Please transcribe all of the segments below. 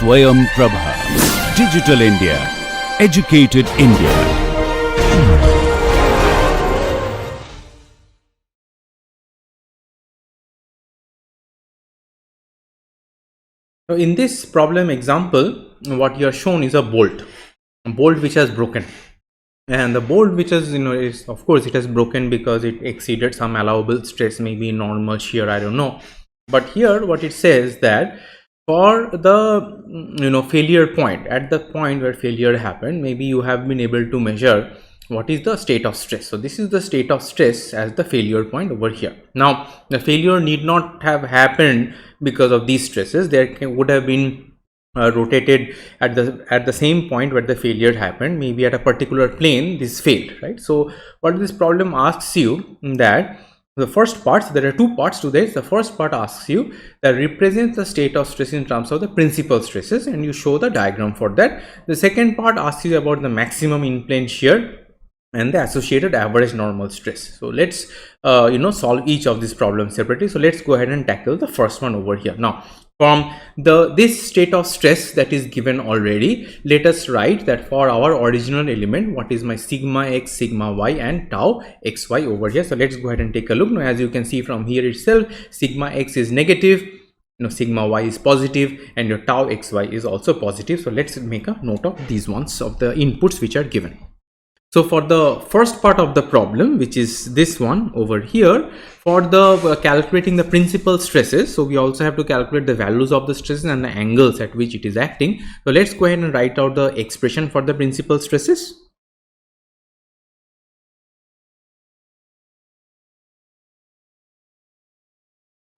Swayam Prabha. Digital India. Educated India. So in this problem example, what you are shown is a bolt which has broken, and the bolt which has is, of course, it has broken because it exceeded some allowable stress, maybe normal shear, I don't know. But here what it says that for the failure point, at the point where failure happened, maybe you have been able to measure what is the state of stress. So this is the state of stress as the failure point over here. Now the failure need not have happened because of these stresses. There would have been rotated at the same point where the failure happened, maybe at a particular plane this failed, right? So what this problem asks you, that the first part, so there are two parts to this. The first part asks you that represents the state of stress in terms of the principal stresses, and you show the diagram for that. The second part asks you about the maximum in plane shear and the associated average normal stress. So let's solve each of these problems separately. So let's go ahead and tackle the first one over here. Now from this state of stress that is given already, let us write that for our original element, what is my sigma x, sigma y, and tau xy over here. So let's go ahead and take a look. Now as you can see from here itself, sigma x is negative, sigma y is positive, and your tau xy is also positive. So let's make a note of these ones, of the inputs which are given. So for the first part of the problem, which is this one over here, for the calculating the principal stresses, so we also have to calculate the values of the stresses and the angles at which it is acting. So let's go ahead and write out the expression for the principal stresses.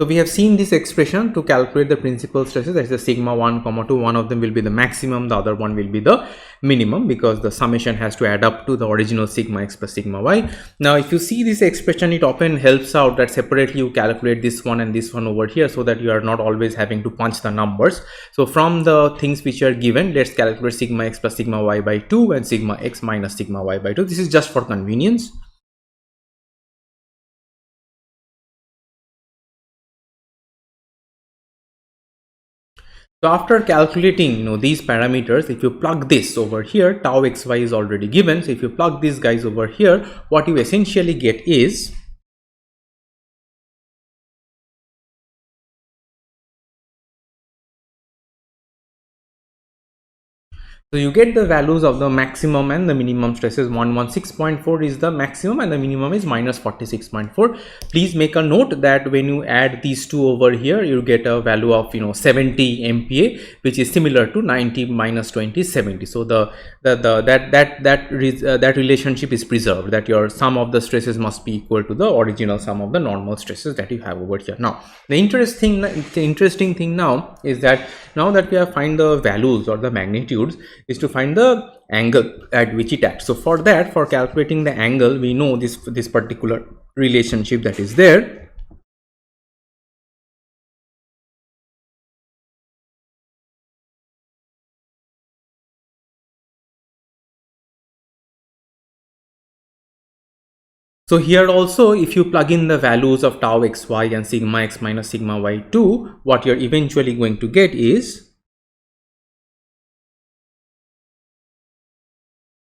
So we have seen this expression to calculate the principal stresses. That is the sigma 1, 2. One of them will be the maximum, the other one will be the minimum, because the summation has to add up to the original sigma x plus sigma y. Now if you see this expression, it often helps out that separately you calculate this one and this one over here, so that you are not always having to punch the numbers. So from the things which are given, let's calculate sigma x plus sigma y by 2 and sigma x minus sigma y by 2. This is just for convenience. So after calculating these parameters, if you plug this over here, tau xy is already given. So if you plug these guys over here, what you essentially get is so you get the values of the maximum and the minimum stresses. 116.4 is the maximum and the minimum is minus 46.4. Please make a note that when you add these two over here, you get a value of 70 MPa, which is similar to 90 minus 20 is 70. So that relationship is preserved, that your sum of the stresses must be equal to the original sum of the normal stresses that you have over here. Now the interesting thing now is that now that we have find the values or the magnitudes, is to find the angle at which it acts. So for that, for calculating the angle, we know this particular relationship that is there. So here also, if you plug in the values of tau xy and sigma x minus sigma y2, what you're eventually going to get is,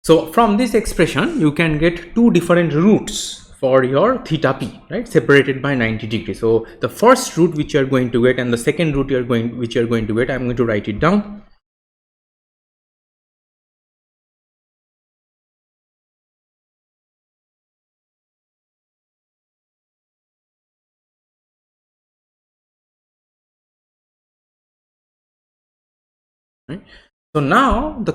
so from this expression, you can get two different roots for your theta p, right, separated by 90 degrees. So the first root which you are going to get and the second root which you are going to get, I'm going to write it down. Right. So now the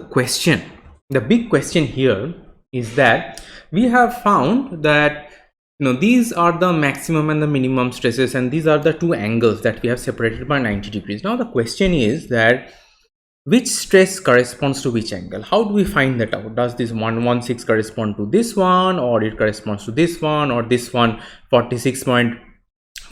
big question here is that we have found that these are the maximum and the minimum stresses, and these are the two angles that we have separated by 90 degrees. Now the question is that which stress corresponds to which angle? How do we find that out? Does this 116 correspond to this one, or it corresponds to this one, or this one 46.5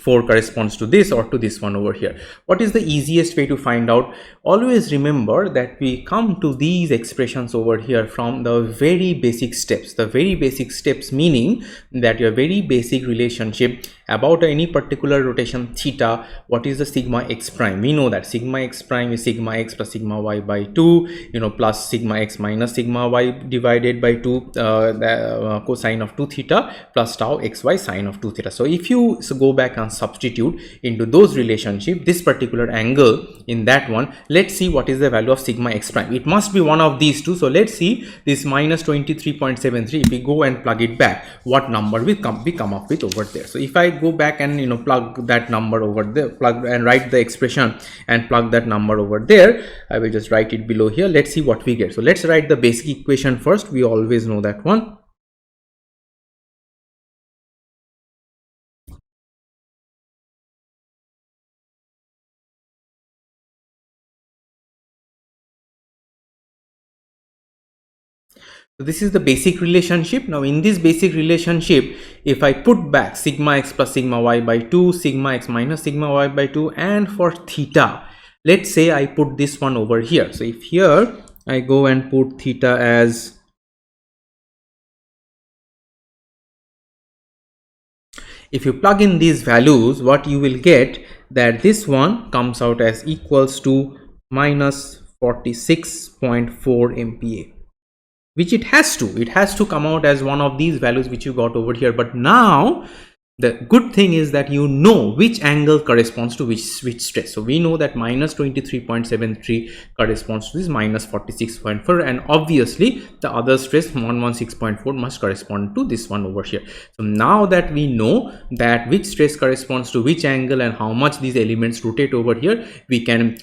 4 corresponds to this or to this one over here. What is the easiest way to find out? Always remember that we come to these expressions over here from the very basic steps. The very basic steps meaning that your very basic relationship about any particular rotation theta, what is the sigma x prime? We know that sigma x prime is sigma x plus sigma y by 2, plus sigma x minus sigma y divided by 2, cosine of 2 theta plus tau xy sine of 2 theta. So if you go back and substitute into those relationship this particular angle in that one, let's see what is the value of sigma x prime. It must be one of these two. So let's see this minus 23.73. If we go and plug it back, what number we come up with over there. So if I go back and plug that number over there, plug and write the expression and plug that number over there, I will just write it below here. Let's see what we get. So let's write the basic equation first. We always know that one. So this is the basic relationship. Now in this basic relationship, if I put back sigma x plus sigma y by 2, sigma x minus sigma y by 2, and for theta, let's say I put this one over here. So if here I go and put theta as, if you plug in these values, what you will get that this one comes out as equals to minus 46.4 MPa. Which it has to come out as one of these values which you got over here. But now the good thing is that you know which angle corresponds to which stress. So we know that minus 23.73 corresponds to this minus 46.4, and obviously the other stress 116.4 must correspond to this one over here. So now that we know that which stress corresponds to which angle and how much these elements rotate over here, we can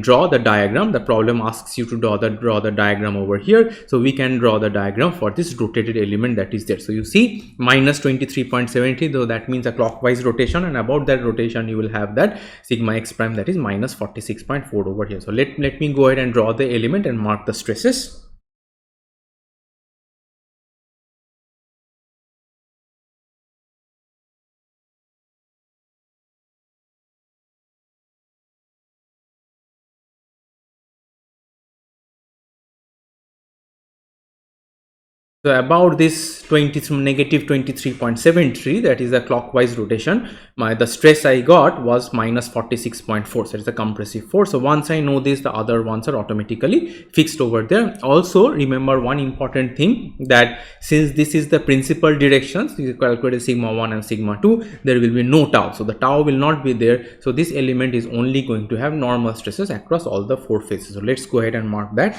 draw the diagram. The problem asks you to draw the diagram over here, so we can draw the diagram for this rotated element that is there. So you see minus 23.73, so that means a clockwise rotation, and about that rotation you will have that sigma x prime, that is minus 46.4 over here. So let me go ahead and draw the element and mark the stresses. So about this negative 23.73, that is a clockwise rotation, the stress I got was minus 46.4, so it's a compressive force. So once I know this, the other ones are automatically fixed over there. Also remember one important thing, that since this is the principal directions, you calculate sigma 1 and sigma 2, there will be no tau, so the tau will not be there. So this element is only going to have normal stresses across all the 4 faces. So let's go ahead and mark that.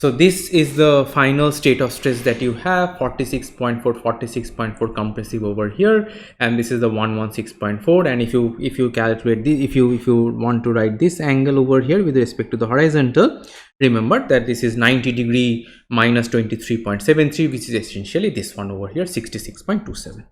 So this is the final state of stress that you have, 46.4 compressive over here, and this is the 116.4. and if you calculate this, if you want to write this angle over here with respect to the horizontal, remember that this is 90 degree minus 23.73, which is essentially this one over here, 66.27.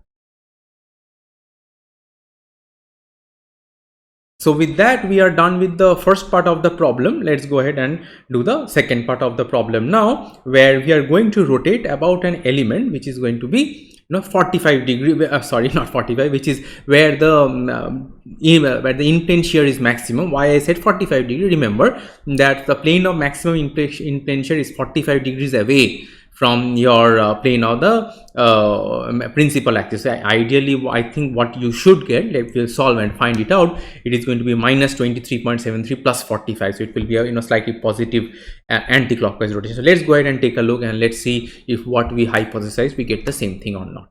So with that, we are done with the first part of the problem. Let's go ahead and do the second part of the problem now, where we are going to rotate about an element which is going to be 45 degree, sorry, not 45, which is where the in-plane shear is maximum. Why I said 45 degree? Remember that the plane of maximum in-plane shear is 45 degrees away from your plane of the principal axis. So ideally, I think what you should get, let me solve and find it out, it is going to be minus 23.73 plus 45. So it will be a slightly positive anti-clockwise rotation. So let's go ahead and take a look, and let's see if what we hypothesize we get the same thing or not.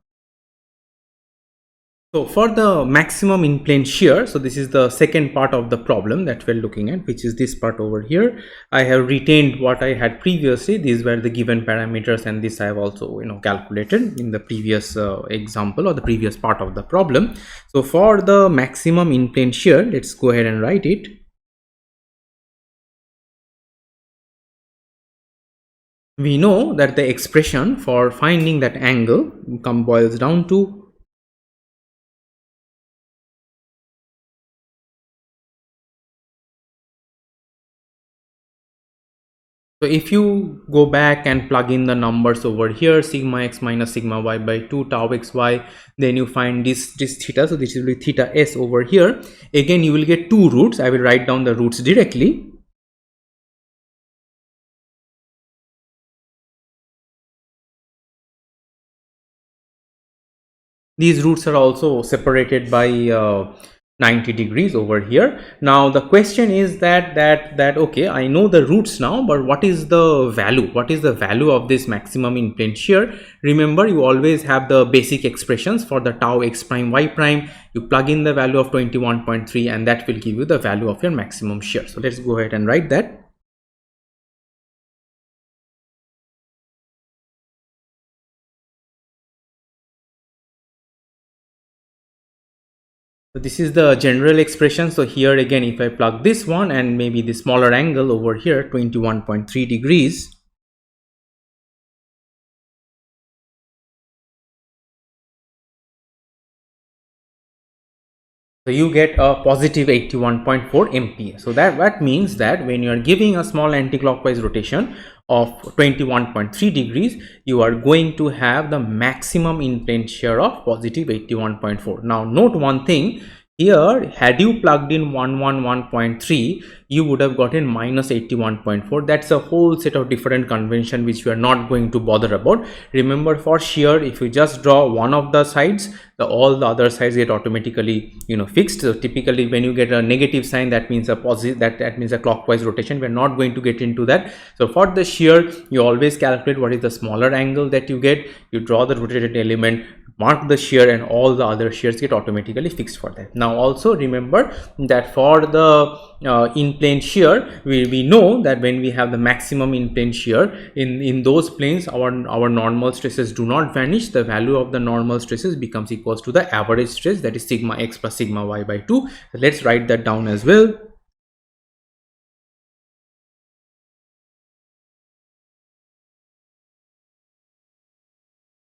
So for the maximum in-plane shear, so this is the second part of the problem that we're looking at, which is this part over here. I have retained what I had previously. These were the given parameters, and this I have also calculated in the previous example or the previous part of the problem. So for the maximum in-plane shear, let's go ahead and write it. we know that the expression for finding that angle boils down to, so if you go back and plug in the numbers over here, sigma x minus sigma y by 2 tau xy, then you find this theta, so this will be theta s over here. Again, you will get two roots. I will write down the roots directly. These roots are also separated by 90 degrees over here. Now the question is that okay, I know the roots now, but what is the value? What is the value of this maximum in plane shear? Remember, you always have the basic expressions for the tau x prime y prime. You plug in the value of 21.3 and that will give you the value of your maximum shear. So let's go ahead and write that. So this is the general expression. So here again, if I plug this one and maybe the smaller angle over here, 21.3 degrees. So you get a positive 81.4 MPa. So that means that when you are giving a small anti-clockwise rotation of 21.3 degrees, you are going to have the maximum in plane shear of positive 81.4. Now note one thing. Here, had you plugged in 111.3, you would have gotten minus 81.4. That's a whole set of different convention which we are not going to bother about. Remember, for shear, if you just draw one of the sides, all the other sides get automatically fixed. So typically when you get a negative sign, that means a positive, that means a clockwise rotation. We're not going to get into that. So for the shear, you always calculate what is the smaller angle that you get. You draw the rotated element, mark the shear, and all the other shears get automatically fixed for that. Now also remember that for the in plane shear, we know that when we have the maximum in plane shear, in those planes our normal stresses do not vanish. The value of the normal stresses becomes equals to the average stress, that is sigma x plus sigma y by 2. So let's write that down as well.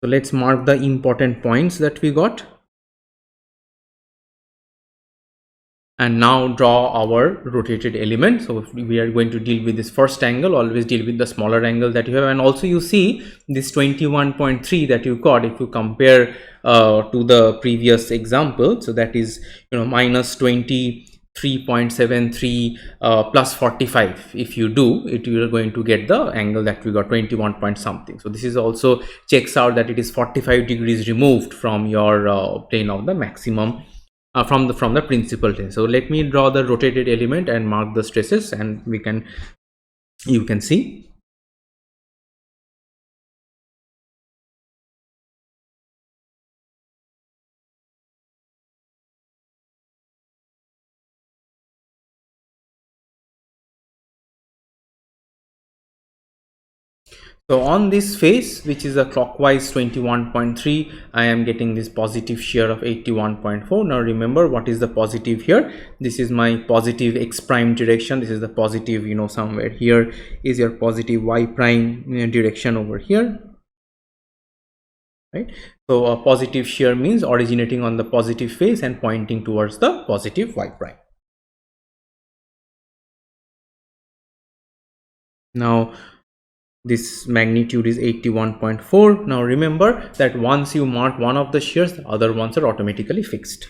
So let's mark the important points that we got. And now draw our rotated element. So if we are going to deal with this first angle, always deal with the smaller angle that you have. And also you see this 21.3 that you got, if you compare to the previous example, so that is minus 23.73 plus 45. If you do it, you are going to get the angle that we got, 21 point something. So this is also checks out that it is 45 degrees removed from your plane of the maximum, from the principal plane. So let me draw the rotated element and mark the stresses, and you can see. So on this face, which is a clockwise 21.3, I am getting this positive shear of 81.4. Now remember, what is the positive here? This is my positive x prime direction. This is the positive, somewhere here is your positive y prime direction over here, right? So a positive shear means originating on the positive face and pointing towards the positive y prime. Now this magnitude is 81.4. Now remember that once you mark one of the shears, the other ones are automatically fixed.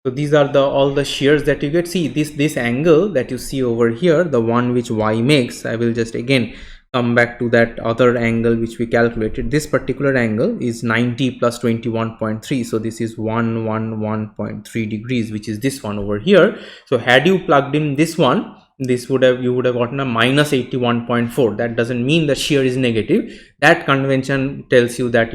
So these are all the shears that you get. See this angle that you see over here, the one which y makes. I will just again come back to that other angle which we calculated. This particular angle is 90 plus 21.3. So this is 111.3 degrees, which is this one over here. So had you plugged in this one, this you would have gotten a minus 81.4. That doesn't mean that shear is negative. That convention tells you that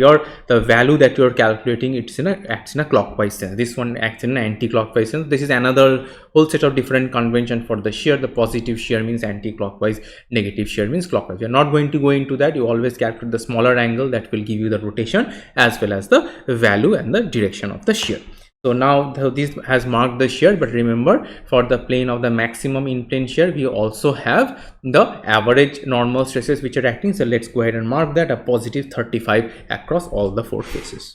the value that you're calculating, acts in a clockwise sense. This one acts in an anti-clockwise sense. This is another whole set of different convention for the shear. The positive shear means anti-clockwise, negative shear means clockwise. You're not going to go into that. You always calculate the smaller angle that will give you the rotation as well as the value and the direction of the shear. So now this has marked the shear, but remember, for the plane of the maximum in plane shear, we also have the average normal stresses which are acting. So let's go ahead and mark that, a positive 35 across all the four faces.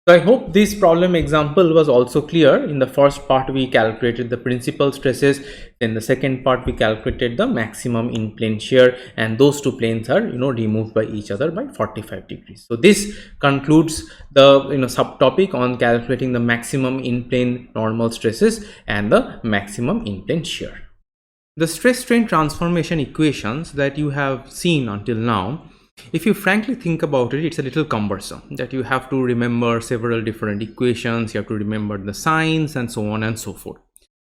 So I hope this problem example was also clear. In the first part we calculated the principal stresses, then the second part we calculated the maximum in plane shear, and those two planes are removed by each other by 45 degrees. So this concludes the subtopic on calculating the maximum in plane normal stresses and the maximum in plane shear. The stress strain transformation equations that you have seen until now, if you frankly think about it, it's a little cumbersome that you have to remember several different equations, you have to remember the signs and so on and so forth.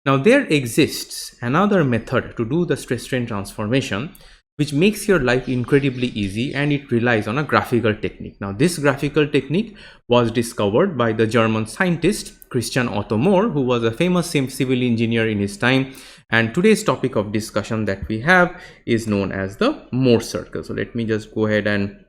Now there exists another method to do the stress strain transformation which makes your life incredibly easy, and it relies on a graphical technique. Now this graphical technique was discovered by the German scientist Christian Otto Mohr, who was a famous civil engineer in his time, and today's topic of discussion that we have is known as the Mohr circle. So let me just go ahead and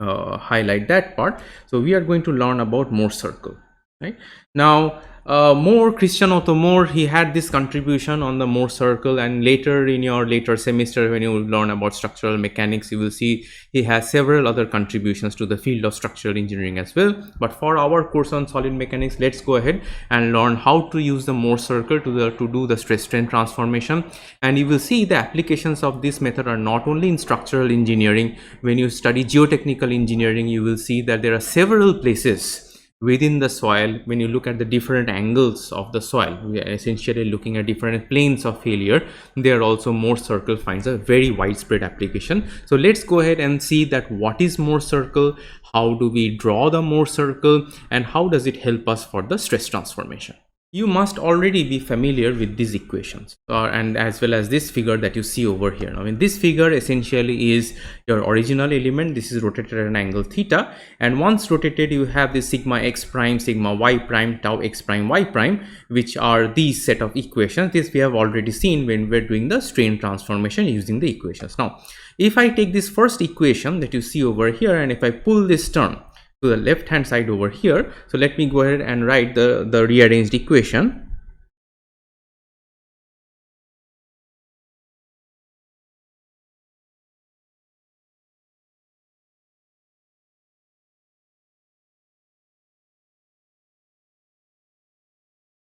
highlight that part. So we are going to learn about Mohr circle, right? Now Christian Otto Mohr, he had this contribution on the Mohr circle, and later in your later semester when you learn about structural mechanics, you will see he has several other contributions to the field of structural engineering as well. But for our course on solid mechanics, let's go ahead and learn how to use the Mohr circle to do the stress strain transformation. And you will see the applications of this method are not only in structural engineering. When you study geotechnical engineering, you will see that there are several places within the soil. When you look at the different angles of the soil, we are essentially looking at different planes of failure. There also Mohr circle finds a very widespread application. So let's go ahead and see that what is Mohr circle, how do we draw the Mohr circle, and how does it help us for the stress transformation. You must already be familiar with these equations and as well as this figure that you see over here. Now in this figure essentially is your original element. This is rotated at an angle theta, and once rotated you have this sigma x prime, sigma y prime, tau x prime, y prime, which are these set of equations. This we have already seen when we're doing the strain transformation using the equations. Now if I take this first equation that you see over here, and if I pull this term to the left hand side over here, so let me go ahead and write the rearranged equation.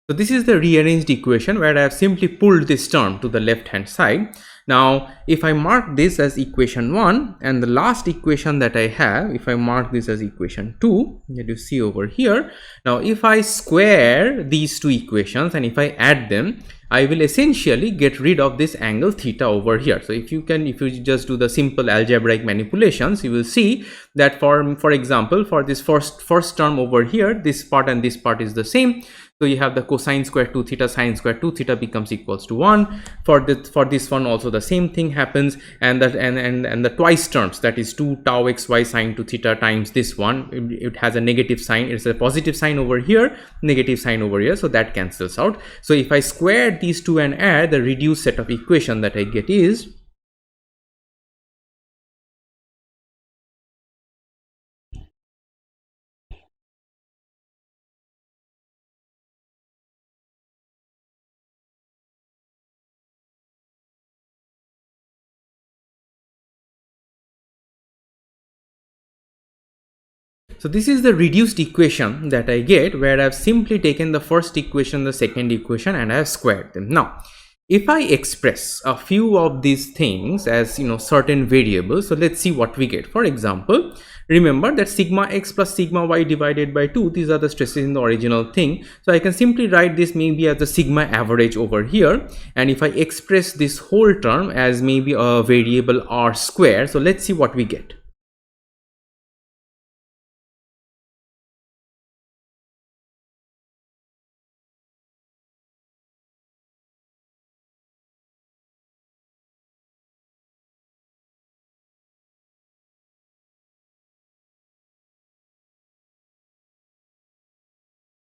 So this is the rearranged equation where I have simply pulled this term to the left hand side. Now if I mark this as equation 1, and the last equation that I have, if I mark this as equation 2 that you see over here, now if I square these two equations and if I add them, I will essentially get rid of this angle theta over here. So if you just do the simple algebraic manipulations, you will see that for example, for this first term over here, this part and this part is the same. So you have the cosine square 2 theta sine square 2 theta becomes equals to 1. For this one also the same thing happens, and the twice terms, that is 2 tau xy sine 2 theta times this one, it has a negative sign. It's a positive sign over here, negative sign over here, so that cancels out. So if I square these two and add, the reduced set of equation that I get is So this is the reduced equation that I get, where I have simply taken the first equation, the second equation, and I have squared them. Now, if I express a few of these things as certain variables, so let's see what we get. For example, remember that sigma x plus sigma y divided by 2, these are the stresses in the original thing. So I can simply write this maybe as the sigma average over here, and if I express this whole term as maybe a variable r square, so let's see what we get.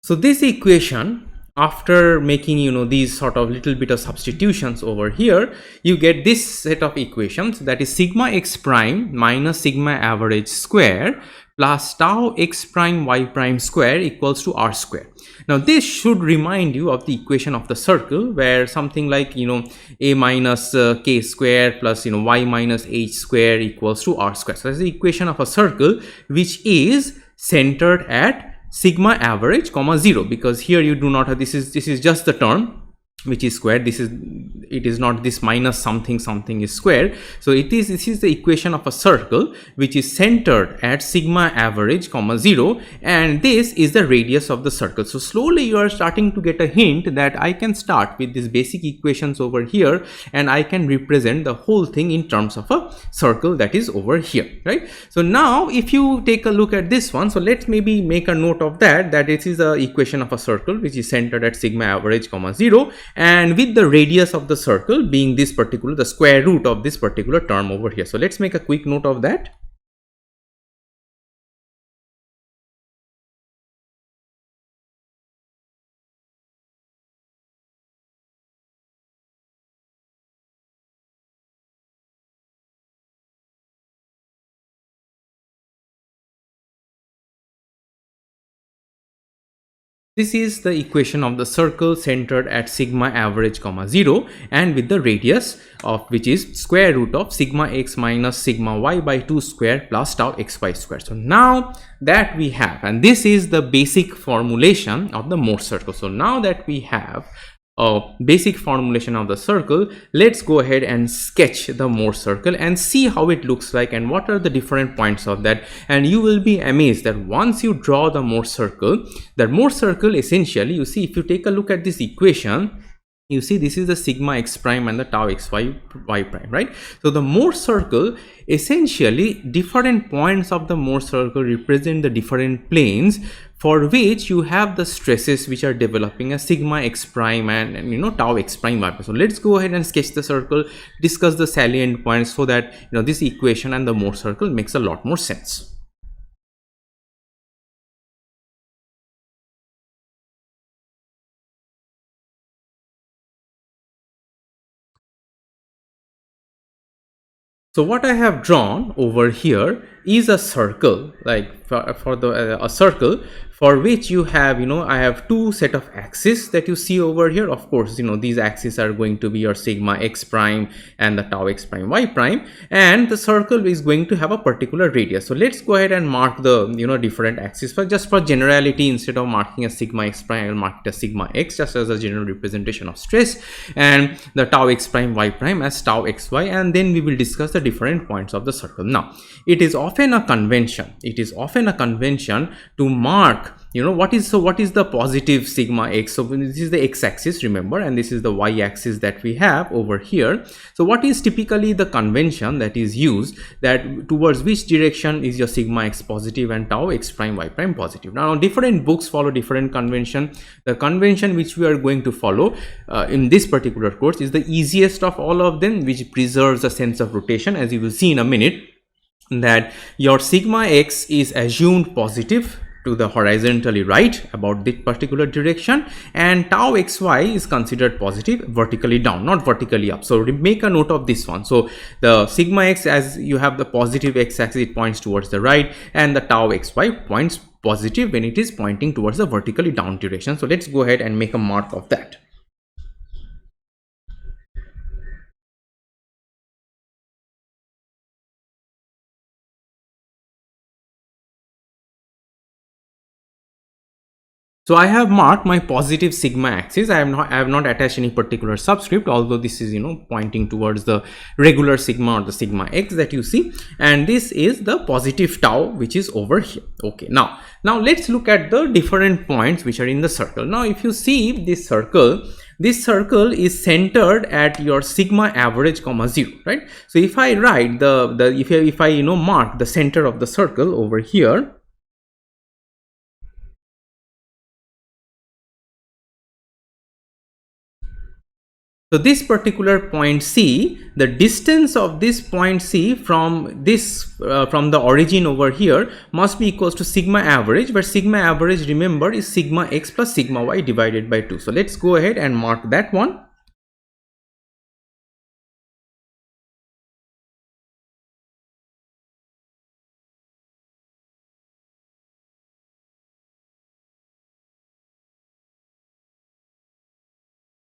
So this equation, after making these sort of little bit of substitutions over here, you get this set of equations, that is sigma x prime minus sigma average square plus tau x prime y prime square equals to r square. Now this should remind you of the equation of the circle, where something like a minus k square plus y minus h square equals to r square. So that's the equation of a circle which is centered at sigma average comma 0, because here you do not have this is just the term which is square. It is not this minus something something is square. So this is the equation of a circle which is centered at sigma average comma 0, and this is the radius of the circle. So slowly you are starting to get a hint that I can start with these basic equations over here, and I can represent the whole thing in terms of a circle that is over here, right? So now if you take a look at this one, so let's maybe make a note of that this is the equation of a circle which is centered at sigma average comma 0, and with the radius of the circle being this particular, the square root of this particular term over here. So let's make a quick note of that. This is the equation of the circle centered at sigma average comma 0, and with the radius of which is square root of sigma x minus sigma y by 2 square plus tau xy square. So now that we have, and this is the basic formulation of the Mohr circle. So now that we have a basic formulation of the circle, let's go ahead and sketch the Mohr circle and see how it looks like and what are the different points of that. And you will be amazed that once you draw the Mohr circle essentially, you see, if you take a look at this equation, you see this is the sigma x prime and the tau xy y prime, right? So the Mohr circle, essentially different points of the Mohr circle represent the different planes for which you have the stresses which are developing as sigma x prime and tau x prime y prime. So let's go ahead and sketch the circle, discuss the salient points, so that this equation and the Mohr circle makes a lot more sense. So what I have drawn over here is a circle, like for a circle for which you have I have two set of axes that you see over here. Of course these axes are going to be your sigma x prime and the tau x prime y prime, and the circle is going to have a particular radius. So let's go ahead and mark the different axes. Just for generality, instead of marking a sigma x prime, I will mark it as sigma x just as a general representation of stress, and the tau x prime y prime as tau xy, and then we will discuss the different points of the circle. Now it is often a convention to mark what is the positive sigma x. So this is the x-axis, remember, and this is the y-axis that we have over here. So what is typically the convention that is used, that towards which direction is your sigma x positive and tau x prime y prime positive? Now different books follow different convention. The convention which we are going to follow in this particular course is the easiest of all of them, which preserves a sense of rotation, as you will see in a minute, that your sigma x is assumed positive to the horizontally right about this particular direction, and tau xy is considered positive vertically down, not vertically up. So make a note of this one. So the sigma x, as you have the positive x-axis, it points towards the right, and the tau xy points positive when it is pointing towards the vertically down direction. So let's go ahead and make a mark of that. So I have marked my positive sigma axis. I have not attached any particular subscript, although this is pointing towards the regular sigma or the sigma x that you see, and this is the positive tau which is over here. Okay, now let's look at the different points which are in the circle. Now if you see this circle is centered at your sigma average comma 0, right? So if I write if I mark the center of the circle over here, So this particular point C, the distance of this point C from this from the origin over here must be equals to sigma average, where sigma average, remember, is sigma x plus sigma y divided by 2. So let's go ahead and mark that one.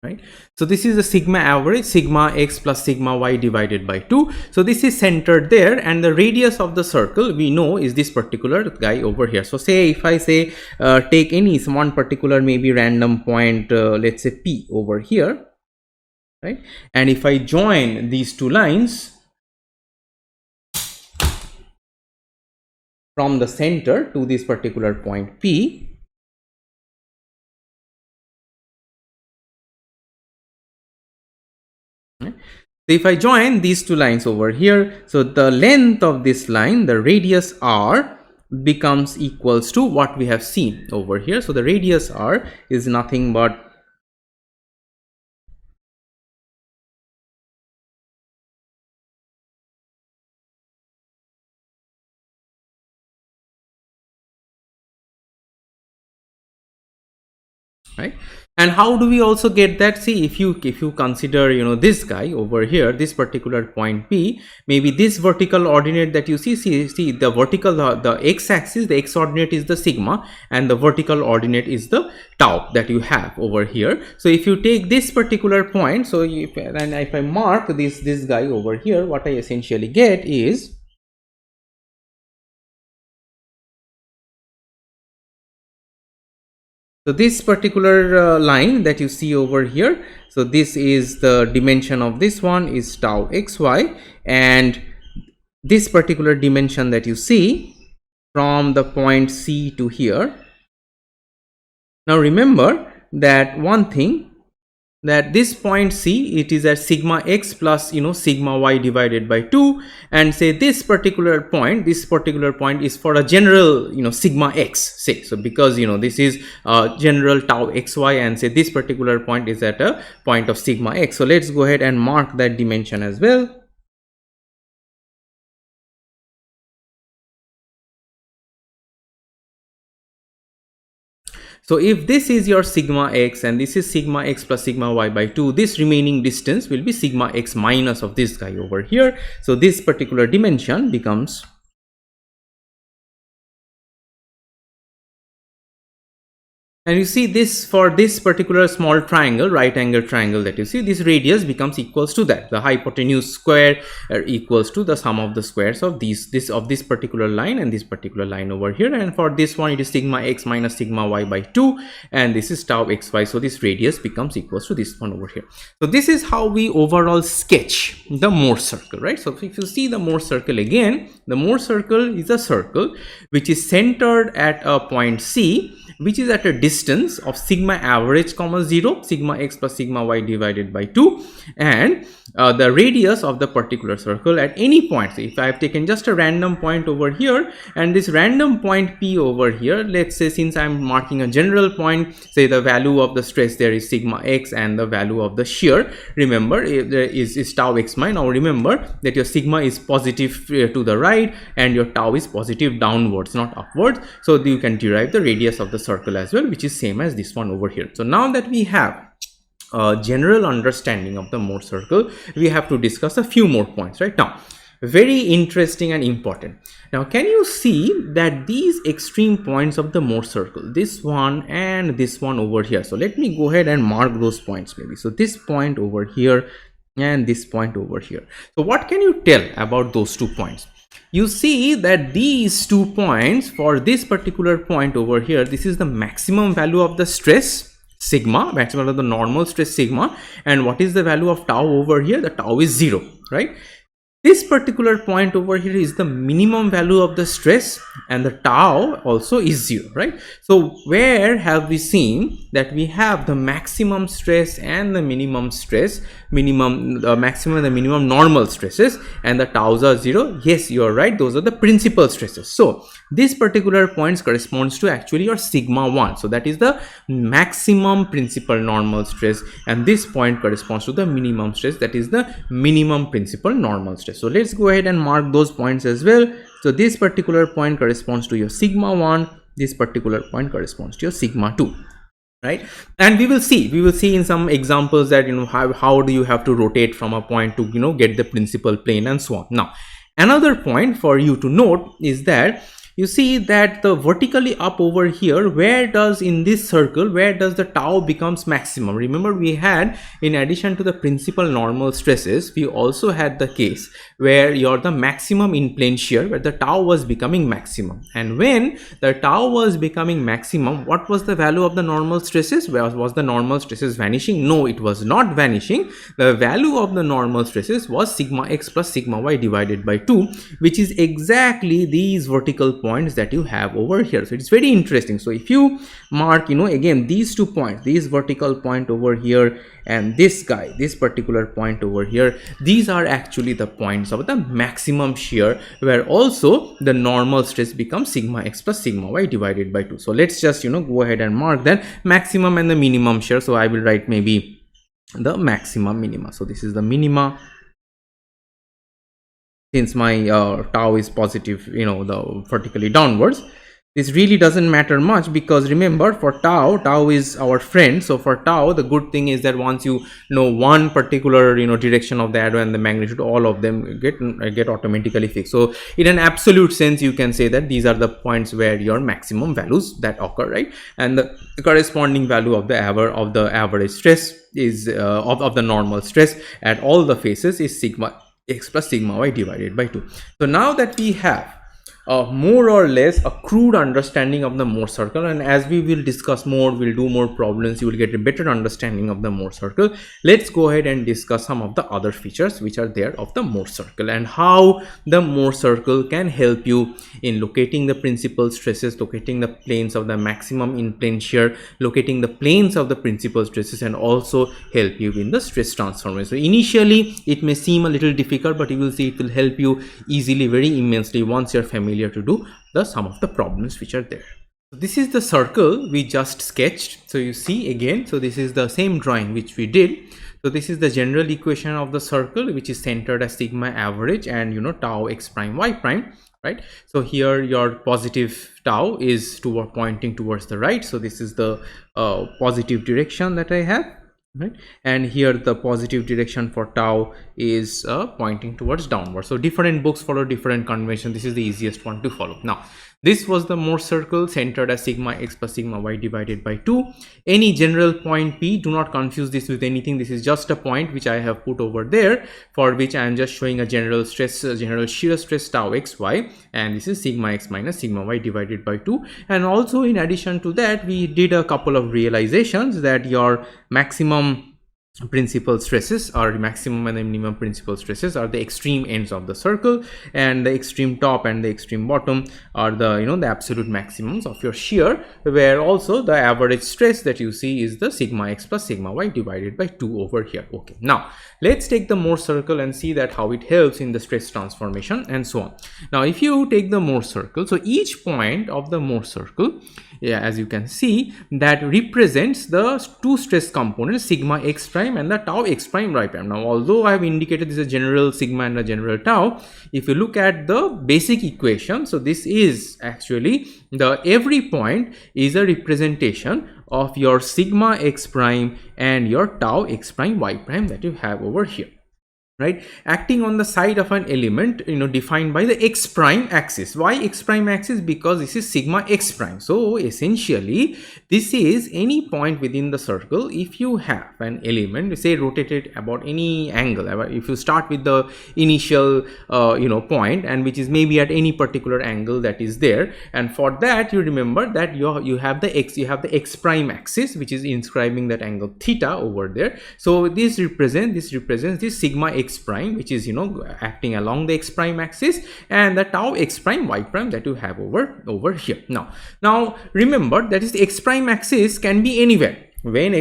Right, so this is the sigma average, sigma x plus sigma y divided by 2. So this is centered there, and the radius of the circle we know is this particular guy over here. So say if I say take any one particular maybe random point, let's say P over here, right, and if I join these two lines from the center to this particular point P, so if I join these two lines over here, so the length of this line, the radius r, becomes equals to what we have seen over here. So the radius r is nothing but right. And how do we also get that? See, if you consider, you know, this guy over here, this particular point P, maybe this vertical ordinate that you see the vertical, the x-axis, the x ordinate is the sigma, and the vertical ordinate is the tau that you have over here. So if you take this particular point, so if I mark this guy over here, what I essentially get is, so this particular line that you see over here, so this is the dimension of this one is tau xy, and this particular dimension that you see from the point C to here. Now remember that one thing, that this point C, it is at sigma x plus, you know, sigma y divided by 2, and say this particular point is for a general, you know, sigma x, say. So because, you know, this is general tau xy, and say this particular point is at a point of sigma x. So let's go ahead and mark that dimension as well. So if this is your sigma x and this is sigma x plus sigma y by 2, this remaining distance will be sigma x minus of this guy over here. So this particular dimension becomes, and you see this, for this particular small triangle, right angle triangle that you see, this radius becomes equals to that, the hypotenuse square equals to the sum of the squares of this particular line and this particular line over here. And for this one, it is sigma x minus sigma y by 2, and this is tau xy. So this radius becomes equals to this one over here. So this is how we overall sketch the Mohr circle, right? So if you see the Mohr circle again, the Mohr circle is a circle which is centered at a point C, which is at a distance of sigma average comma 0, sigma x plus sigma y divided by 2, and the radius of the particular circle at any point. So if I have taken just a random point over here, and this random point P over here, let's say, since I'm marking a general point, say the value of the stress there is sigma x, and the value of the shear, remember, is tau xy. Now remember that your sigma is positive to the right and your tau is positive downwards, not upwards. So you can derive the radius of the circle as well, which is same as this one over here. So now that we have a general understanding of the Mohr circle, we have to discuss a few more points right now. Very interesting and important. Now can you see that these extreme points of the Mohr circle, this one and this one over here, so let me go ahead and mark those points maybe. So this point over here and this point over here. So what can you tell about those 2 points? You see that these 2 points, for this particular point over here, this is the maximum value of the stress sigma, maximum of the normal stress sigma, and what is the value of tau over here? The tau is 0, right? This particular point over here is the minimum value of the stress, and the tau also is 0, right? So where have we seen that we have the maximum stress and the minimum stress, maximum and the minimum normal stresses, and the taus are 0? Yes, you are right, those are the principal stresses. So this particular point corresponds to actually your sigma 1, so that is the maximum principal normal stress, and this point corresponds to the minimum stress, that is the minimum principal normal stress. So let's go ahead and mark those points as well. So this particular point corresponds to your sigma 1, this particular point corresponds to your sigma 2, right? And we will see in some examples that how do you have to rotate from a point to get the principal plane and so on. Now another point for you to note is that you see that the vertically up over here, where does in this circle, where does the tau becomes maximum? Remember, we had, in addition to the principal normal stresses, we also had the case where you're the maximum in plane shear, where the tau was becoming maximum. And when the tau was becoming maximum, what was the value of the normal stresses? Was the normal stresses vanishing? No, it was not vanishing. The value of the normal stresses was sigma x plus sigma y divided by 2, which is exactly these vertical points that you have over here. So it's very interesting. So if you mark again these 2 points, this vertical point over here and this guy, this particular point over here, these are actually the points of the maximum shear, where also the normal stress becomes sigma x plus sigma y divided by 2. So let's just go ahead and mark that maximum and the minimum shear. So I will write maybe the maximum minima. So this is the minima. Since my tau is positive, the vertically downwards, this really doesn't matter much, because remember, for tau is our friend. So for tau, the good thing is that once you know one particular direction of the arrow and the magnitude, all of them get automatically fixed. So in an absolute sense, you can say that these are the points where your maximum values that occur, right? And the corresponding value of the average stress is of the normal stress at all the faces is sigma x plus sigma y divided by 2. So now that we have more or less a crude understanding of the Mohr circle, and as we will discuss more, we'll do more problems, you will get a better understanding of the Mohr circle. Let's go ahead and discuss some of the other features which are there of the Mohr circle, and how the Mohr circle can help you in locating the principal stresses, locating the planes of the maximum in plane shear, locating the planes of the principal stresses, and also help you in the stress transformation. So initially it may seem a little difficult, but you will see it will help you easily, very immensely, once you're familiar to do some of the problems which are there. So this is the circle we just sketched. So you see again, so this is the same drawing which we did. So this is the general equation of the circle, which is centered as sigma average and tau x prime y prime, right? So here your positive tau is pointing towards the right. So this is the positive direction that I have, right? And here the positive direction for tau is pointing towards downward. So different books follow different convention. This is the easiest one to follow. Now this was the Mohr circle centered as sigma x plus sigma y divided by 2. Any general point P, do not confuse this with anything. This is just a point which I have put over there, for which I am just showing a general stress, general shear stress tau x y, and this is sigma x minus sigma y divided by 2. And also in addition to that, we did a couple of realizations that your maximum principal stresses, or maximum and the minimum principal stresses, are the extreme ends of the circle, and the extreme top and the extreme bottom are the the absolute maximums of your shear, where also the average stress that you see is the sigma x plus sigma y divided by 2 over here. Okay, now let's take the Mohr circle and see that how it helps in the stress transformation and so on. Now if you take the Mohr circle, so each point of the Mohr circle, as you can see, that represents the two stress components, sigma x prime and the tau x prime y prime. Now although I have indicated this is a general sigma and a general tau, if you look at the basic equation, so this is actually every point is a representation of your sigma x prime and your tau x prime y prime that you have over here, right, acting on the side of an element defined by the x prime axis. Why x prime axis? Because this is sigma x prime. So essentially this is any point within the circle. If you have an element, say rotated about any angle, if you start with the initial point, and which is maybe at any particular angle that is there, and for that you remember that you have the x prime axis, which is inscribing that angle theta over there. So this represents this sigma x x prime, which is acting along the x prime axis, and the tau x prime y prime that you have over here. Now remember that is the x prime axis can be anywhere. When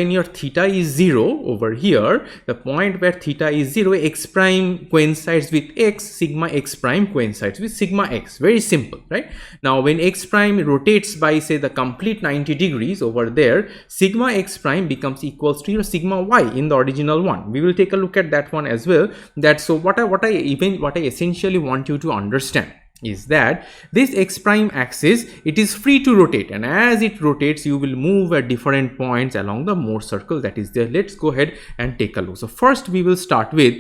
your theta is 0 over here, the point where theta is 0, x prime coincides with x, sigma x prime coincides with sigma x. Very simple, right? Now when x prime rotates by, say, the complete 90 degrees over there, sigma x prime becomes equals to your sigma y in the original one. We will take a look at that one as well. So what I essentially want you to understand is that this x prime axis, it is free to rotate, and as it rotates you will move at different points along the Mohr circle that is there. Let's go ahead and take a look. So first we will start with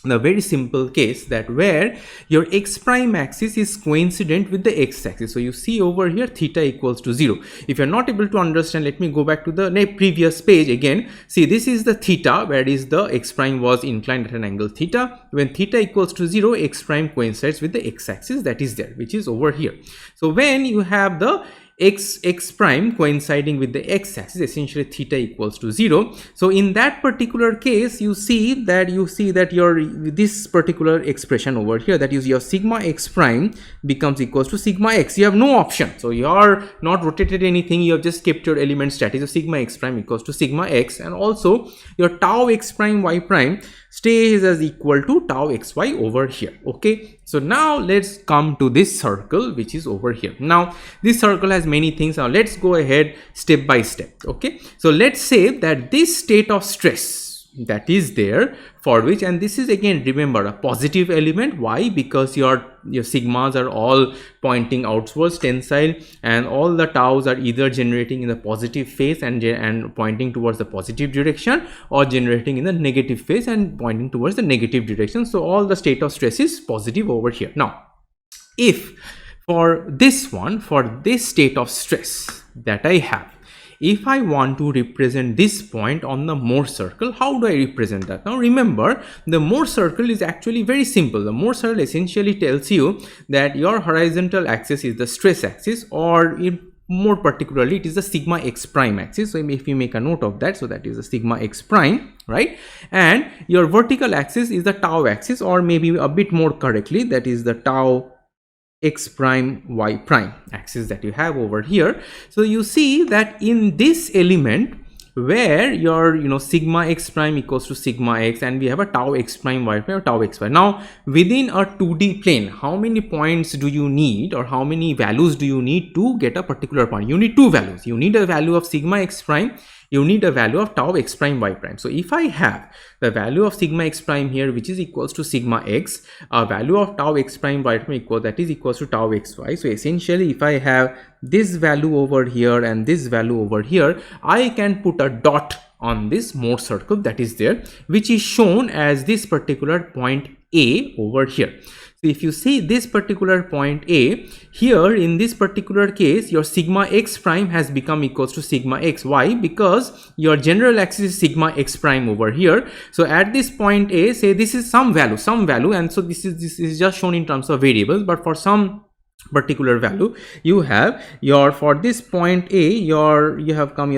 the very simple case that where your x prime axis is coincident with the x axis. So you see over here theta equals to 0. If you're not able to understand, let me go back to the previous page again. See, this is the theta where is the x prime was inclined at an angle theta. When theta equals to 0, x prime coincides with the x axis that is there, which is over here. So when you have the x prime coinciding with the x axis, essentially theta equals to 0. So in that particular case you see that your this particular expression over here, that is your sigma x prime becomes equals to sigma x. You have no option, so you are not rotated anything, you have just kept your element static. So sigma x prime equals to sigma x, and also your tau x prime y prime stays as equal to tau xy over here. Okay, so now let's come to this circle which is over here. Now this circle has many things. Now let's go ahead step by step. Okay, so let's say that this state of stress that is there, for which, and this is again, remember, a positive element. Why? Because your sigmas are all pointing outwards, tensile, and all the taus are either generating in the positive phase and pointing towards the positive direction, or generating in the negative phase and pointing towards the negative direction. So all the state of stress is positive over here. Now if for this state of stress that I have, if I want to represent this point on the Mohr circle, how do I represent that? Now remember, the Mohr circle is actually very simple. The Mohr circle essentially tells you that your horizontal axis is the stress axis, or more particularly it is the sigma x prime axis. So if you make a note of that, so that is the sigma x prime, right? And your vertical axis is the tau axis, or maybe a bit more correctly, that is the tau x prime y prime axis that you have over here. So you see that in this element where your sigma x prime equals to sigma x, and we have a tau x prime y prime or tau xy. Now within a 2D plane, how many points do you need, or how many values do you need to get a particular point? You need two values. You need a value of sigma x prime, you need a value of tau x prime y prime. So if I have the value of sigma x prime here, which is equals to sigma x, a value of tau x prime y prime equals to tau xy. So essentially if I have this value over here and this value over here, I can put a dot on this Mohr circle that is there, which is shown as this particular point A over here. So if you see this particular point A, here in this particular case, your sigma x prime has become equals to sigma x. Why? Because your general axis is sigma x prime over here. So at this point A, say this is some value, and so this is just shown in terms of variables, but for some particular value you have your, for this point A, your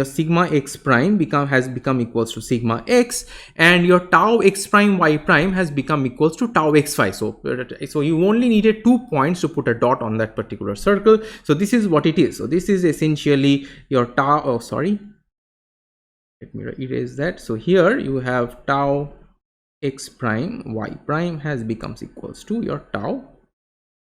sigma x prime has become equals to sigma x, and your tau x prime y prime has become equals to tau xy. So you only needed 2 points to put a dot on that particular circle. So this is what it is. So this is essentially your tau, oh sorry, let me erase that. So here you have tau x prime y prime has becomes equals to your tau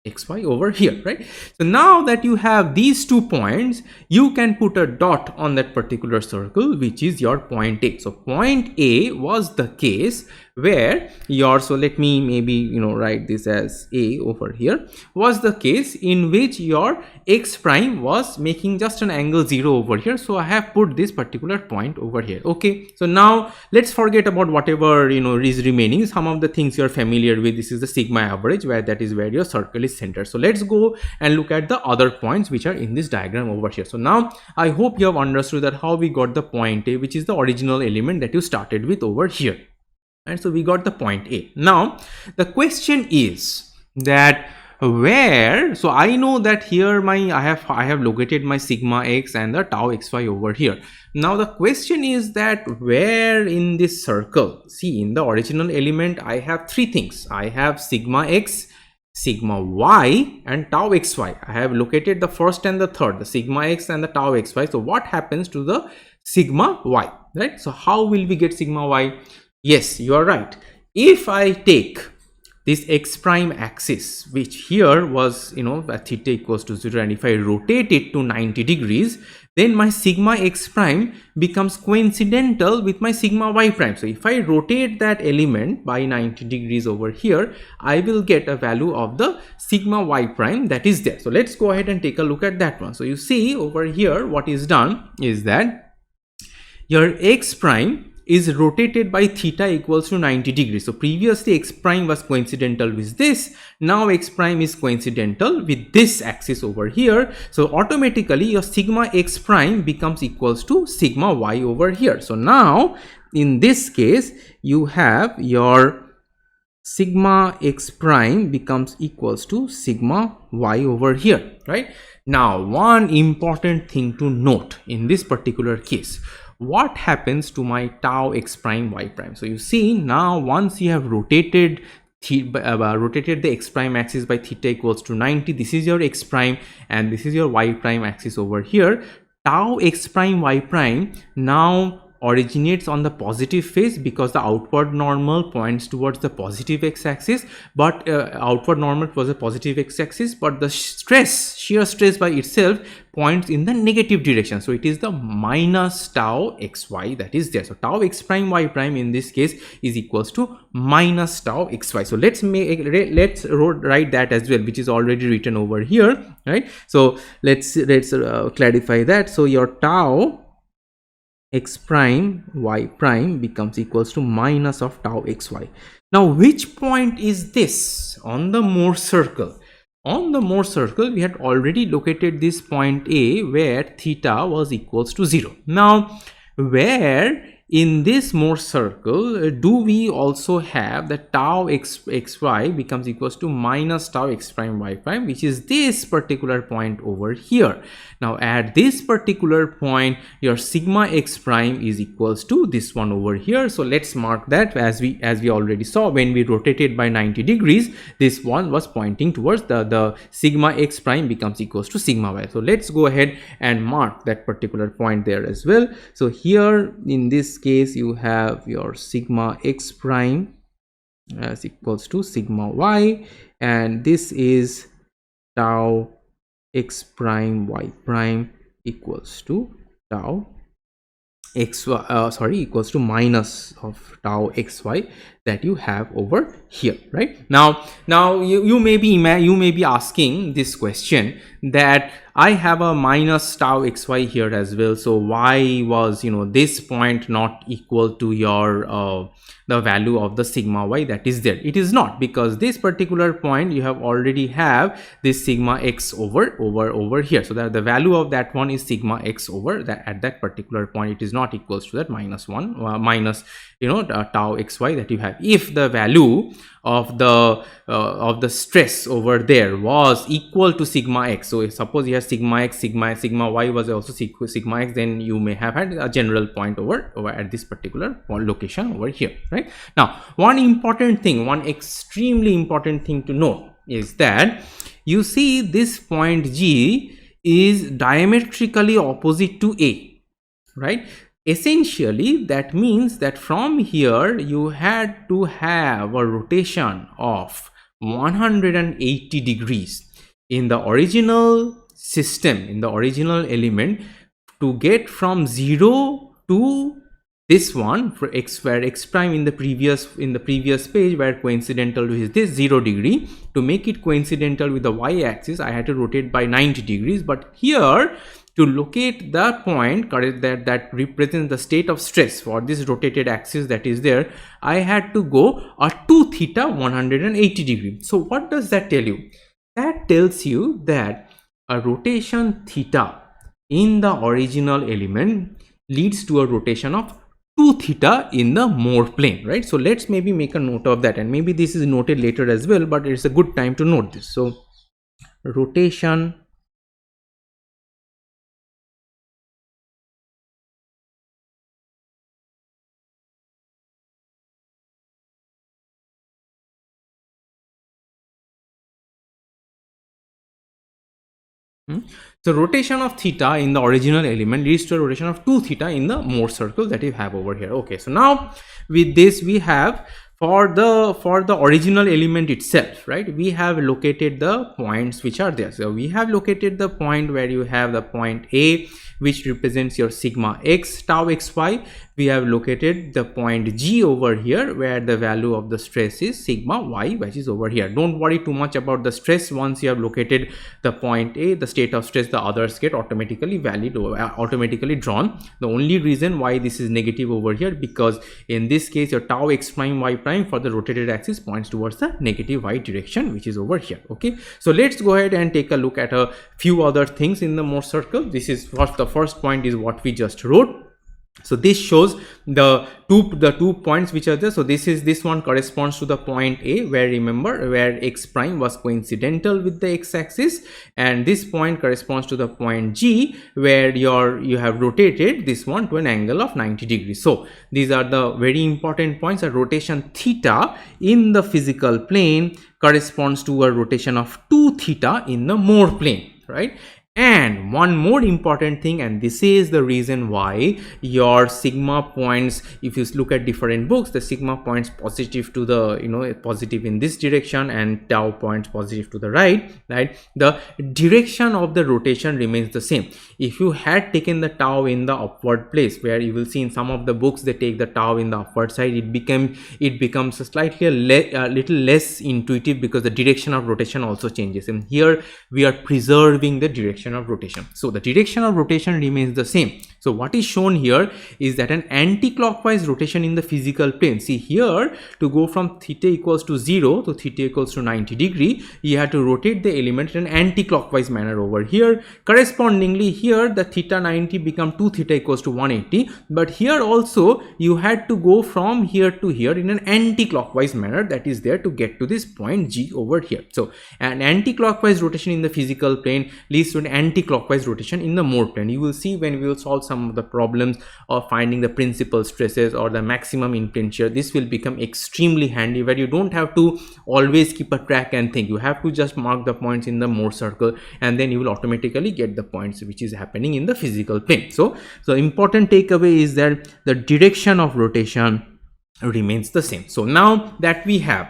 xy over here, right? So now that you have these 2 points, you can put a dot on that particular circle, which is your point A. So point A was the case where your, so let me maybe write this as A over here, was the case in which your x prime was making just an angle 0 over here. So I have put this particular point over here. Okay, so now let's forget about whatever is remaining. Some of the things you are familiar with. This is the sigma average, where that is where your circle is centered. So let's go and look at the other points which are in this diagram over here. So now I hope you have understood that how we got the point A, which is the original element that you started with over here. And so we got the point A. Now the question is that where, so I know that here I have located my sigma x and the tau xy over here. Now the question is that where in this circle, see, in the original element I have three things. I have sigma x, sigma y and tau xy. I have located the first and the third, the sigma x and the tau xy. So what happens to the sigma y, right? So how will we get sigma y? Yes, you are right. If I take this x prime axis, which here was, at theta equals to 0, and if I rotate it to 90 degrees, then my sigma x prime becomes coincidental with my sigma y prime. So if I rotate that element by 90 degrees over here, I will get a value of the sigma y prime that is there. So let's go ahead and take a look at that one. So you see over here, what is done is that your x prime is rotated by theta equals to 90 degrees. So previously x prime was coincidental with this, now x prime is coincidental with this axis over here. So automatically your sigma x prime becomes equals to sigma y over here. So now in this case you have your sigma x prime becomes equals to sigma y over here, right? Now one important thing to note in this particular case, what happens to my tau x prime y prime? So you see, now once you have rotated the x prime axis by theta equals to 90, this is your x prime and this is your y prime axis over here. Tau x prime y prime now originates on the positive phase because the outward normal points towards the positive x-axis, but outward normal was a positive x-axis, but the shear stress by itself points in the negative direction. So it is the minus tau xy that is there. So tau x prime y prime in this case is equals to minus tau xy. So let's write that as well, which is already written over here, right? So let's clarify that. So your tau x prime y prime becomes equals to minus of tau xy. Now which point is this on the Mohr circle? On the Mohr circle we had already located this point A where theta was equals to 0. Now where in this Mohr circle do we also have the tau xy becomes equals to minus tau x prime y prime, which is this particular point over here. Now at this particular point your sigma x prime is equals to this one over here. So let's mark that, as we already saw when we rotated by 90 degrees, this one was pointing towards the sigma x prime becomes equals to sigma y. So let's go ahead and mark that particular point there as well. So here in this case you have your sigma x prime as equals to sigma y, and this is tau x prime y prime equals to tau equals to minus of tau xy that you have over here, right? Now you may be asking this question that I have a minus tau xy here as well, so why was this point not equal to your the value of the sigma y that is there? It is not, because this particular point you have already have this sigma x over here, so that the value of that one is sigma x over that. At that particular point it is not equals to that minus tau xy that you have. If the value of the stress over there was equal to sigma x, so suppose you have sigma x, sigma y was also sigma x, then you may have had a general point over at this particular location over here, right? Now one extremely important thing to know is that you see this point G is diametrically opposite to A, right? Essentially that means that from here you had to have a rotation of 180 degrees in the original system, in the original element, to get from 0 to this one for x, where x prime in the previous page were coincidental with this 0 degree. To make it coincidental with the y axis I had to rotate by 90 degrees, but here to locate the point that represents the state of stress for this rotated axis that is there, I had to go to theta 180 degree. So what does that tell you? That tells you that a rotation theta in the original element leads to a rotation of 2 theta in the Mohr plane, right? So let's maybe make a note of that, and maybe this is noted later as well, but it's a good time to note this. So rotation So rotation of theta in the original element leads to a rotation of 2 theta in the Mohr circle that you have over here. Okay, so now with this we have for the original element itself, right, we have located the points which are there. So we have located the point where you have the point A, which represents your sigma x tau xy. We have located the point G over here where the value of the stress is sigma y, which is over here. Don't worry too much about the stress. Once you have located the point A, the state of stress, the others get automatically valid or automatically drawn. The only reason why this is negative over here, because in this case your tau x prime y prime for the rotated axis points towards the negative y direction, which is over here. Okay, so let's go ahead and take a look at a few other things in the Mohr circle. This is what the first point is what we just wrote. So this shows the two points which are there. So this one corresponds to the point A, where remember where x prime was coincidental with the x-axis, and this point corresponds to the point G where you have rotated this one to an angle of 90 degrees. So these are the very important points. A rotation theta in the physical plane corresponds to a rotation of 2 theta in the Mohr plane, right? And one more important thing, and this is the reason why your sigma points, if you look at different books, the sigma points positive to the positive in this direction and tau points positive to the right, the direction of the rotation remains the same. If you had taken the tau in the upward place, where you will see in some of the books they take the tau in the upward side, it becomes slightly a little less intuitive, because the direction of rotation also changes, and here we are preserving the direction of rotation. So the direction of rotation remains the same. So what is shown here is that an anti-clockwise rotation in the physical plane. See here, to go from theta equals to 0 to theta equals to 90 degree, you have to rotate the element in an anti-clockwise manner over here. Correspondingly, here the theta 90 become 2 theta equals to 180, but here also you had to go from here to here in an anti-clockwise manner, that is there to get to this point G over here. So an anti-clockwise rotation in the physical plane leads to an anti-clockwise rotation in the Mohr plane. You will see when we will solve some of the problems of finding the principal stresses or the maximum in plane shear, this will become extremely handy, where you don't have to always keep a track and think. You have to just mark the points in the Mohr circle, and then you will automatically get the points which is happening in the physical plane. So important takeaway is that the direction of rotation remains the same. So now that we have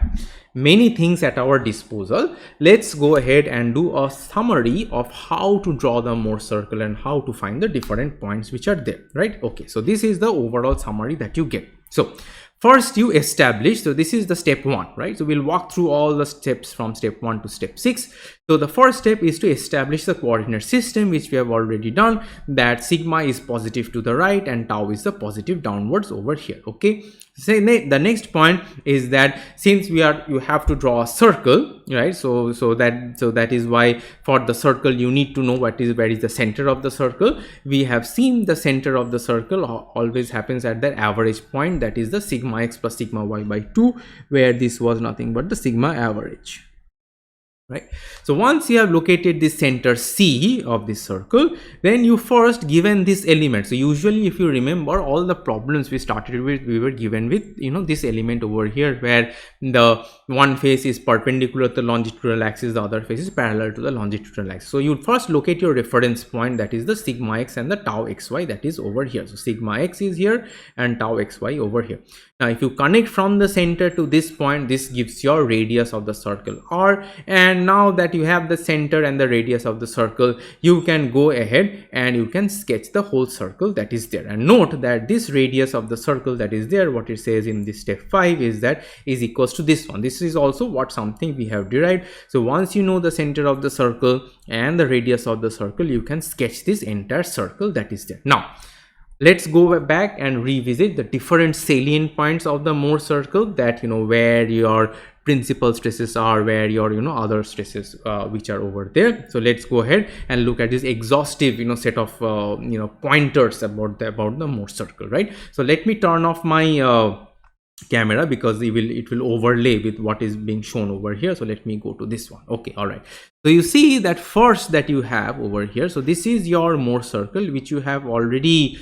many things at our disposal, let's go ahead and do a summary of how to draw the Mohr circle and how to find the different points which are there, right? Okay, so this is the overall summary that you get. So first you establish, so this is the step 1, right? So we'll walk through all the steps from step 1 to step 6. So the first step is to establish the coordinate system, which we have already done, that sigma is positive to the right and tau is the positive downwards over here. Okay, so the next point is that since you have to draw a circle, right? So that is why for the circle you need to know where is the center of the circle. We have seen the center of the circle always happens at the average point, that is the sigma x plus sigma y by 2, where this was nothing but the sigma average. Right. So once you have located the center C of this circle, then you first given this element. So usually if you remember all the problems we started with, we were given with this element over here, where the one face is perpendicular to the longitudinal axis, the other face is parallel to the longitudinal axis. So you first locate your reference point, that is the sigma x and the tau xy, that is over here. So sigma x is here and tau xy over here. Now if you connect from the center to this point, this gives your radius of the circle R, and now that you have the center and the radius of the circle, you can go ahead and you can sketch the whole circle that is there. And note that this radius of the circle that is there, what it says in this step 5 is that is equals to this one. This is also what something we have derived. So once you know the center of the circle and the radius of the circle, you can sketch this entire circle that is there. Now let's go back and revisit the different salient points of the Mohr circle, that where your principal stresses are, where your other stresses which are over there. So let's go ahead and look at this exhaustive set of pointers about the Mohr circle, right? So let me turn off my camera, because it will overlay with what is being shown over here. So let me go to this one. Okay, all right. So you see that first that you have over here, so this is your Mohr circle which you have already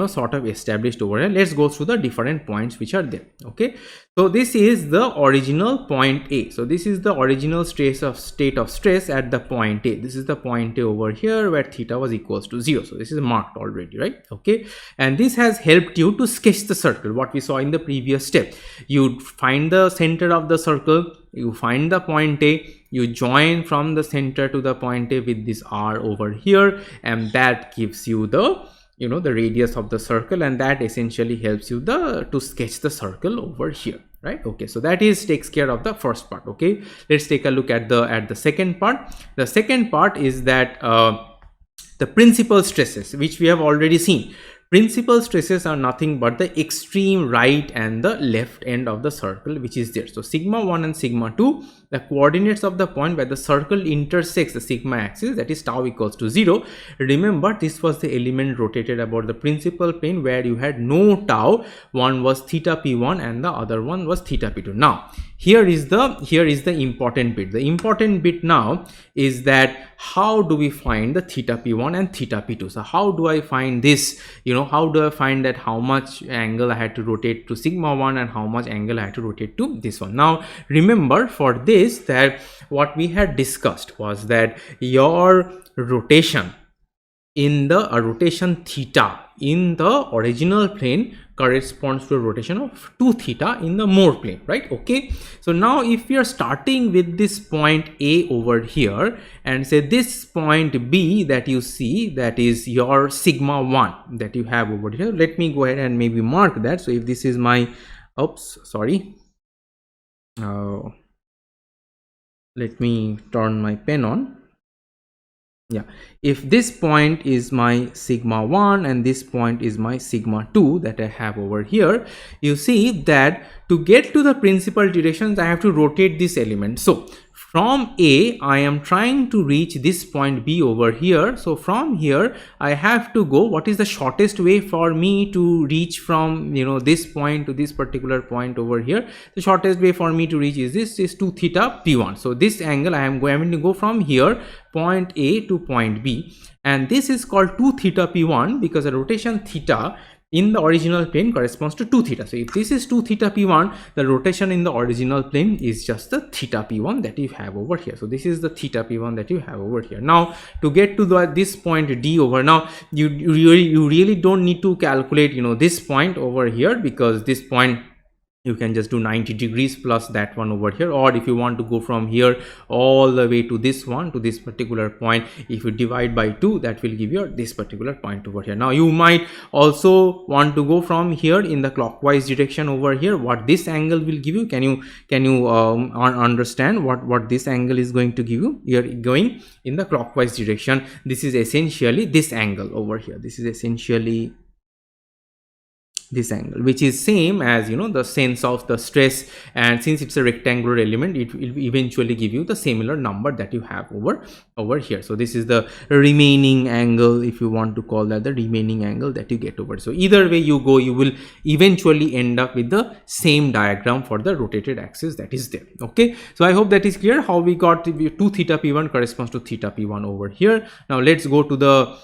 sort of established over here. Let's go through the different points which are there. Okay, so this is the original point A. So this is the original state of stress at the point A. This is the point A over here where theta was equals to 0. So this is marked already, right? Okay, and this has helped you to sketch the circle, what we saw in the previous step. You find the center of the circle, you find the point A, you join from the center to the point A with this R over here, and that gives you the the radius of the circle, and that essentially helps you to sketch the circle over here, right? Okay, so that takes care of the first part. Okay, let's take a look at the second part. The second part is that the principal stresses, which we have already seen. Principal stresses are nothing but the extreme right and the left end of the circle which is there. So sigma 1 and sigma 2, the coordinates of the point where the circle intersects the sigma axis, that is tau equals to 0. Remember, this was the element rotated about the principal plane where you had no tau. One was theta p1 and the other one was theta p2. Now here is the important bit. The important bit now is that how do we find the theta p1 and theta p2? So how do I find this? How do I find that how much angle I had to rotate to sigma 1 and how much angle I had to rotate to this one? Now remember, for this, that what we had discussed was that your rotation in the rotation theta in the original plane corresponds to a rotation of 2 theta in the Mohr plane, right? Okay, so now if we are starting with this point A over here and say this point B that you see, that is your sigma 1 that you have over here. Let me go ahead and maybe mark that. So if this is my let me turn my pen on. Yeah, if this point is my sigma 1 and this point is my sigma 2 that I have over here, you see that to get to the principal directions I have to rotate this element. So from A, I am trying to reach this point B over here. So from here, I have to go, what is the shortest way for me to reach from this point to this particular point over here? The shortest way for me to reach is this, is 2 theta p1. So this angle I am going to go from here, point A to point B, and this is called 2 theta p1 because the rotation theta in the original plane corresponds to 2 theta. So if this is 2 theta p1, the rotation in the original plane is just the theta p1 that you have over here. So this is the theta p1 that you have over here. Now to get to this point D over, now you really don't need to calculate this point over here, because this point you can just do 90 degrees plus that one over here, or if you want to go from here all the way to this one, to this particular point, if you divide by 2, that will give you this particular point over here. Now you might also want to go from here in the clockwise direction over here. What this angle will give you, can you understand what this angle is going to give you? You're going in the clockwise direction. This is essentially this angle over here. This is essentially this angle, which is same as the sense of the stress, and since it's a rectangular element, it will eventually give you the similar number that you have over here. So this is the remaining angle, if you want to call that the remaining angle that you get over. So either way you go, you will eventually end up with the same diagram for the rotated axis that is there. Okay, so I hope that is clear how we got 2 theta p1 corresponds to theta p1 over here. Now let's go to the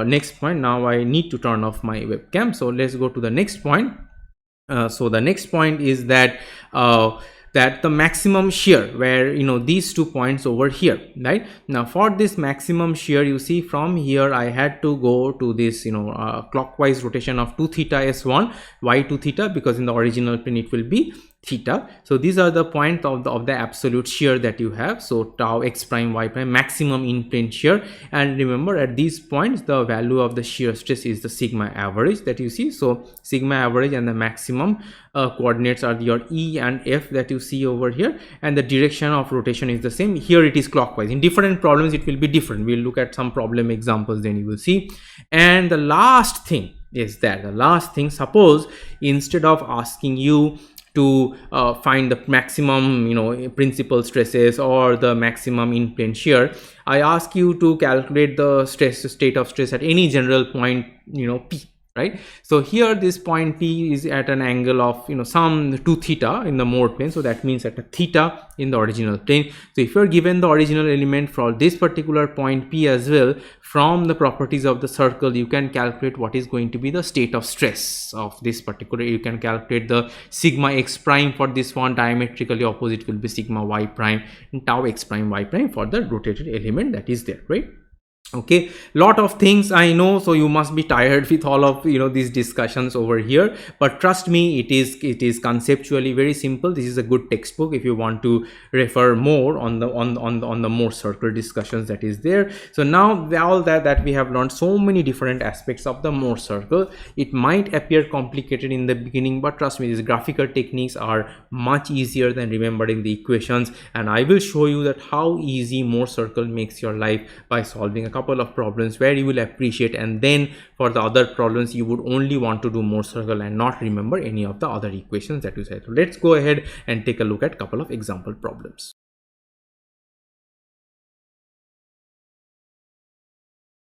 next point. Now I need to turn off my webcam, so let's go to the next point. So the next point is that that the maximum shear, where these 2 points over here, right? Now for this maximum shear, you see from here I had to go to this clockwise rotation of 2 theta s1, why 2 theta? Because in the original plane it will be theta. So these are the points of the absolute shear that you have. So tau x prime y prime, maximum in plane shear, and remember at these points the value of the shear stress is the sigma average that you see. So sigma average and the maximum coordinates are your E and F that you see over here, and the direction of rotation is the same. Here it is clockwise. In different problems it will be different. We'll look at some problem examples, then you will see. And the last thing is that suppose instead of asking you to find the maximum principal stresses or the maximum in plane shear, I ask you to calculate the state of stress at any general point P, right? So here this point P is at an angle of some 2 theta in the Mohr plane, so that means at a theta in the original plane. So if you are given the original element for this particular point P as well, from the properties of the circle you can calculate what is going to be the state of stress of this particular. You can calculate the sigma x prime for this one, diametrically opposite will be sigma y prime, and tau x prime y prime for the rotated element that is there, right? Okay, lot of things I know, so you must be tired with all of these discussions over here, but trust me, it is conceptually very simple. This is a good textbook if you want to refer more on the Mohr circle discussions that is there. So now all that we have learned, so many different aspects of the Mohr circle, it might appear complicated in the beginning, but trust me, these graphical techniques are much easier than remembering the equations, and I will show you that how easy Mohr circle makes your life by solving a couple of problems where you will appreciate, and then for the other problems you would only want to do Mohr circle and not remember any of the other equations that you said. So let's go ahead and take a look at a couple of example problems.